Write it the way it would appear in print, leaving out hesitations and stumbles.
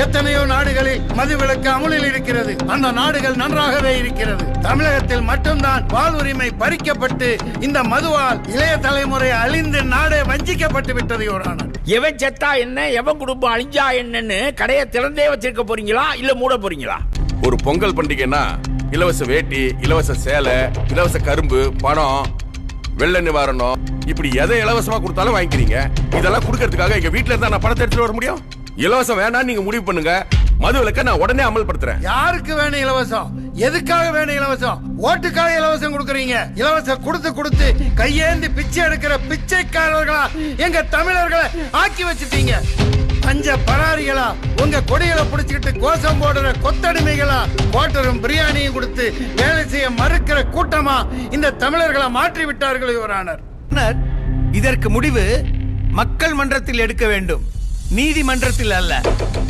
எத்தனையோ நாடுகளில் மதுவிலக்கு அமுலில் இருக்கிறது. அந்த நாடுகள் நன்றாகவே இருக்கிறது. தமிழகத்தில் மட்டும்தான் வாழ்வுரிமை பறிக்கப்பட்டு இந்த மதுவால் இளைய தலைமுறை அழிந்து நாடே வஞ்சிக்கப்பட்டு விட்டது. யோரானர், எவன் செத்தா என்ன, எவன் குடும்பம் அழிஞ்சா என்னன்னு கடையை திறந்தே வச்சிருக்க போறீங்களா இல்ல மூட போறீங்களா? ஒரு பொங்கல் பண்டிகைன்னா இலவச வேட்டி, இலவச சேலை, இலவச கரும்பு, பணம், வெள்ள நிவாரணம், இப்படி எதை இலவசமா கொடுத்தாலும் வாங்கிக்கிறீங்க. இதெல்லாம் கொடுக்கறதுக்காக எங்க வீட்டுல இருந்தா நான் பணத்தை எடுத்துட்டு வர முடியும்? இலவசம் வேணாம், நீங்க முடிவு பண்ணுங்க. மது விலக்க நான் உடனே அமல்படுத்துறேன். யாருக்கு வேணும் இலவசம்? எதுக்காக வேணும் இலவசம்? ஓட்டுக்காக இலவசம் கொடுக்கறீங்க. இலவசம் கொடுத்து கொடுத்து கையேந்தி பிச்சை எடுக்கிற பிச்சைக்காரர்களா எங்க தமிழர்களை ஆக்கி வச்சுட்டீங்க. பஞ்ச பராரிகளா உங்க கொடிகளை பிடிச்சிக்கிட்டு கோஷம் போடுற கொத்தடிமைகளா கோட்டரும் பிரியாணியும் கொடுத்து வேலை செய்ய மறுக்கிற கூட்டமா இந்த தமிழர்களை மாற்றி விட்டார்கள். யுவரானர், இதற்கு முடிவு மக்கள் மன்றத்தில் எடுக்க வேண்டும், நீதிமன்றத்தில் அல்ல.